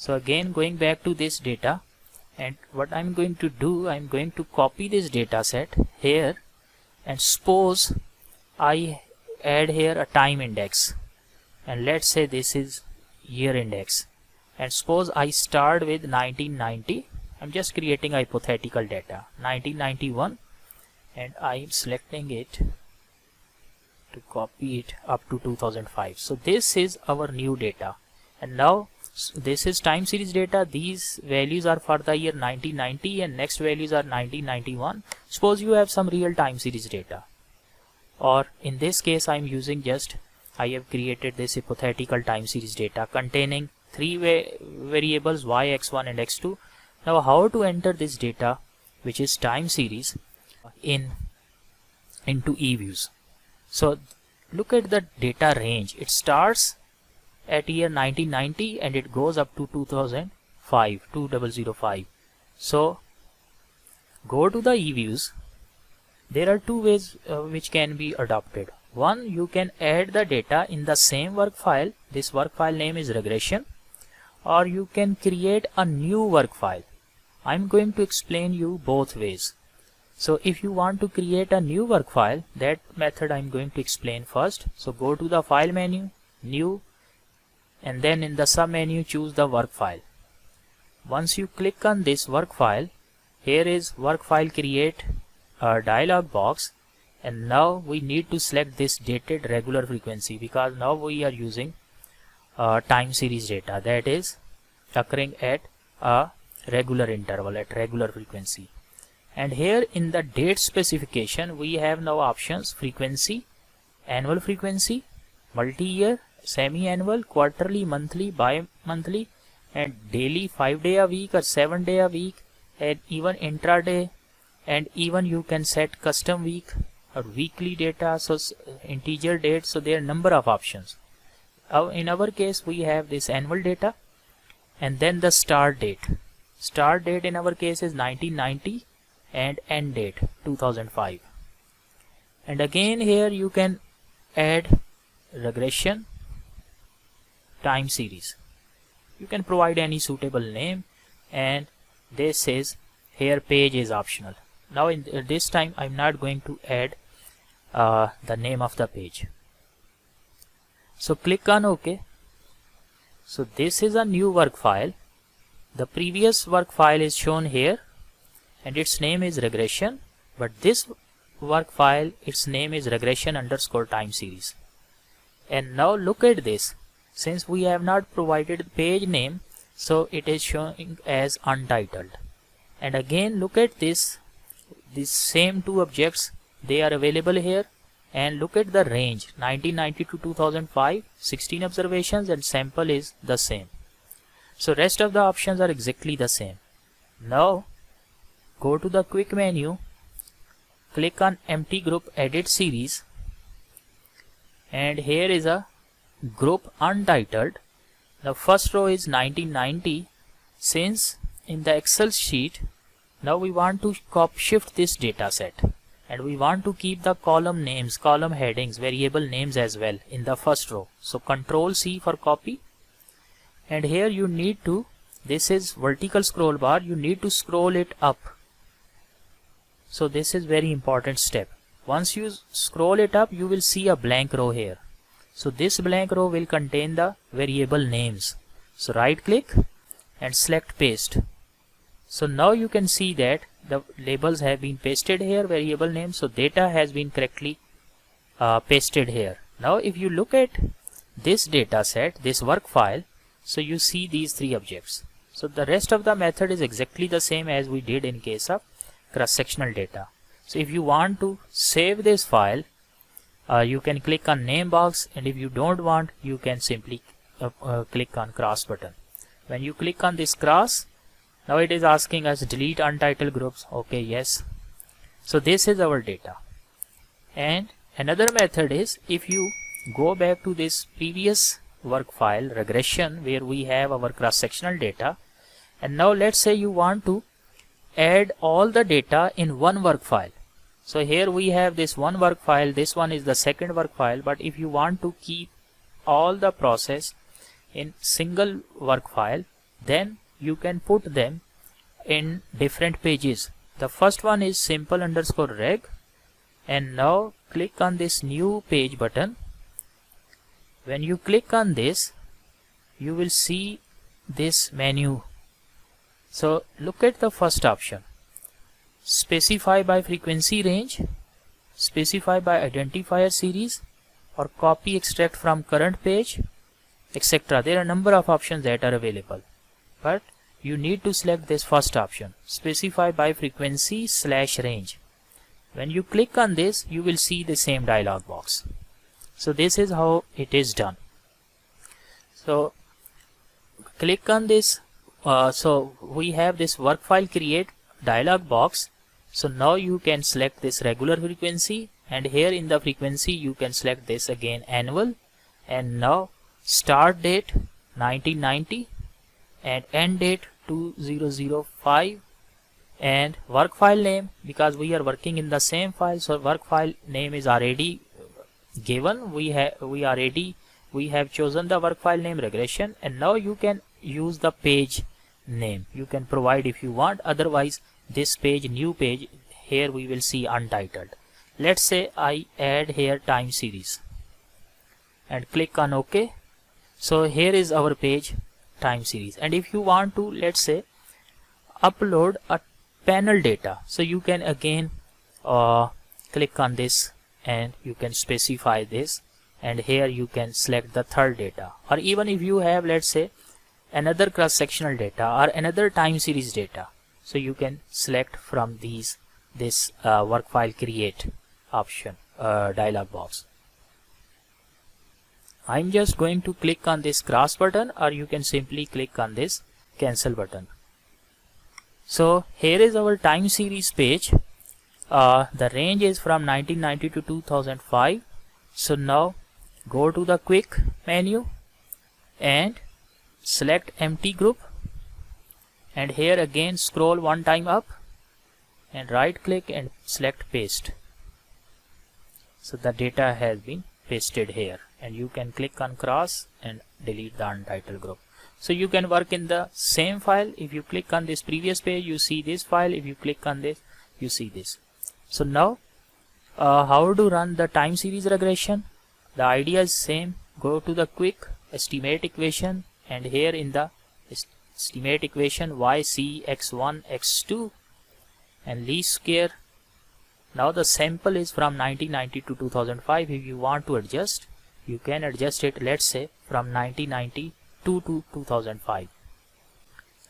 So again going back to this data, and what I'm going to do, I'm going to copy this data set here, and suppose I add here a time index, and let's say this is year index, and suppose I start with 1990. I'm just creating hypothetical data 1991, and I'm selecting it to copy it up to 2005. So this is our new data, and now this is time series data. These values are for the year 1990 and next values are 1991. Suppose you have some real time series data, or in this case I have created this hypothetical time series data containing three variables y, x1 and x2. Now how to enter this data, which is time series, into eViews? So look at the data range. It starts at year 1990 and it goes up to 2005. So go to the eViews. There are two ways which can be adopted. One, you can add the data in the same work file. This work file name is regression, or you can create a new work file. I'm going to explain you both ways. So if you want to create a new work file, that method I'm going to explain first. So go to the file menu, new, and then in the sub menu choose the work file. Once you click on this work file, here is work file create a dialog box, and now we need to select this dated regular frequency, because now we are using time series data that is occurring at a regular interval, at regular frequency. And here in the date specification we have now options: frequency, annual frequency, multi-year, semi-annual, quarterly, monthly, bi-monthly, and daily, 5 day a week or 7 day a week, and even intraday, and even you can set custom week or weekly data, so integer date. So there are number of options. In our case we have this annual data, and then the start date. Start date in our case is 1990 and end date 2005. And again here you can add regression time series. You can provide any suitable name, and this is here page is optional. Now in this time I'm not going to add the name of the page. So click on OK. So this is a new work file. The previous work file is shown here and its name is regression, but this work file, its name is regression underscore time series. And now look at this. Since we have not provided page name, so it is showing as untitled. And again look at this, these same two objects, they are available here, and look at the range 1990 to 2005, 16 observations, and sample is the same. So rest of the options are exactly the same. Now go to the quick menu, click on empty group edit series, and here is a group untitled. The first row is 1990. Since in the Excel sheet now we want to shift this data set, and we want to keep the column names, column headings, variable names as well in the first row. So Control C for copy, and here you need to, this is vertical scroll bar, you need to scroll it up. So this is very important step. Once you scroll it up, you will see a blank row here. So this blank row will contain the variable names. So right click and select paste. So now you can see that the labels have been pasted here, variable names. So data has been correctly pasted here. Now if you look at this data set, this work file, so you see these three objects. So the rest of the method is exactly the same as we did in case of cross-sectional data. So if you want to save this file, you can click on name box, and if you don't want, you can simply click on cross button. When you click on this cross, now it is asking us delete untitled groups. Okay, yes. So this is our data. And another method is, if you go back to this previous work file regression where we have our cross-sectional data, and now let's say you want to add all the data in one work file. So here we have this one work file, this one is the second work file, but if you want to keep all the process in single work file, then you can put them in different pages. The first one is simple_reg, and now click on this new page button. When you click on this, you will see this menu. So look at the first option, specify by frequency range, specify by identifier series, or copy extract from current page, etc. There are a number of options that are available, but you need to select this first option, specify by frequency/range. When you click on this, you will see the same dialog box. So this is how it is done. So click on this. So we have this work file create dialog box. So now you can select this regular frequency, and here in the frequency you can select this again annual, and now start date 1990 and end date 2005, and work file name, because we are working in the same file, so work file name is already given. We have chosen the work file name regression, and now you can use the page name. You can provide if you want, otherwise this page, new page, here we will see untitled. Let's say I add here time series and click on OK. So here is our page time series, and if you want to, let's say, upload a panel data, so you can again click on this and you can specify this, and here you can select the third data, or even if you have, let's say, another cross-sectional data or another time series data, so you can select from this work file create option dialog box. I'm just going to click on this cross button, or you can simply click on this cancel button. So here is our time series page. The range is from 1990 to 2005. So now go to the quick menu and select empty group, and here again scroll one time up and right click and select paste. So the data has been pasted here, and you can click on cross and delete the untitled group. So you can work in the same file. If you click on this previous page, you see this file. If you click on this, you see this. So now how to run the time series regression? The idea is same. Go to the quick estimate equation, and here in the estimate equation YC x1 x2 and least square. Now the sample is from 1990 to 2005. If you want to adjust, you can adjust it, let's say, from 1992 to 2005.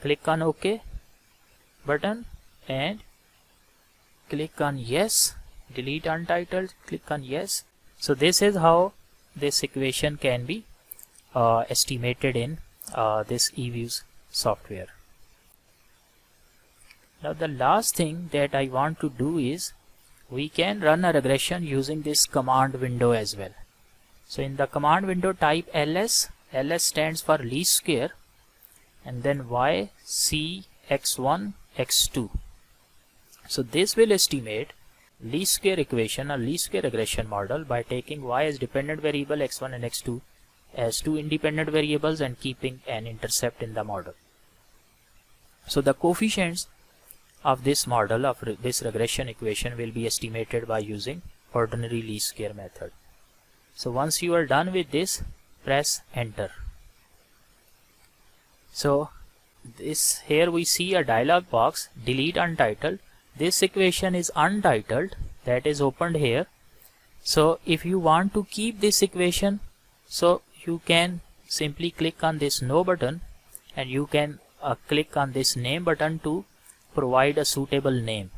Click on OK button and click on yes. Delete untitled, click on yes. So this is how this equation can be estimated in this eViews software. Now the last thing that I want to do is we can run a regression using this command window as well. So in the command window, type ls. ls stands for least square, and then YC x1 x2. So this will estimate least square equation or least square regression model by taking y as dependent variable, x1 and x2 as two independent variables, and keeping an intercept in the model. So the coefficients of this model, of this regression equation, will be estimated by using ordinary least square method. So once you are done with this, press enter. So this, here we see a dialog box, delete untitled. This equation is untitled, that is opened here. So if you want to keep this equation, so you can simply click on this no button, and you can click on this name button to provide a suitable name.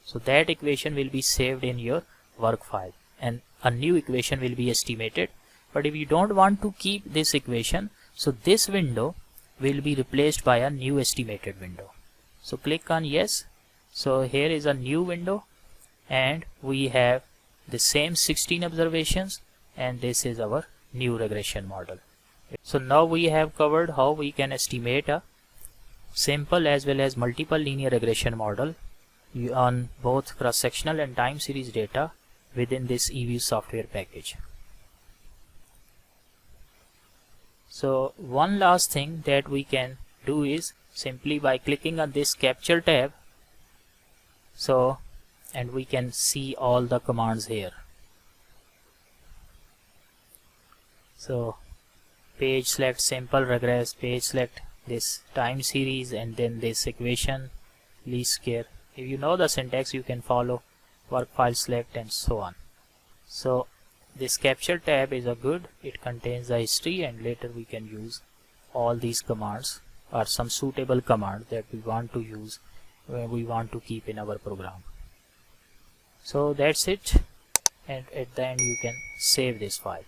So that equation will be saved in your work file, and a new equation will be estimated. But if you don't want to keep this equation, so this window will be replaced by a new estimated window. So click on yes. So here is a new window, and we have the same 16 observations, and this is our new regression model. So now we have covered how we can estimate a simple as well as multiple linear regression model on both cross-sectional and time series data within this eViews software package. So one last thing that we can do is simply by clicking on this capture tab, so and we can see all the commands here. So page select, simple regress, page select, this time series, and then this equation, least square. If you know the syntax, you can follow work file select and so on. So this capture tab is a good, it contains the history, and later we can use all these commands or some suitable command that we want to use when we want to keep in our program. So that's it, and at the end you can save this file.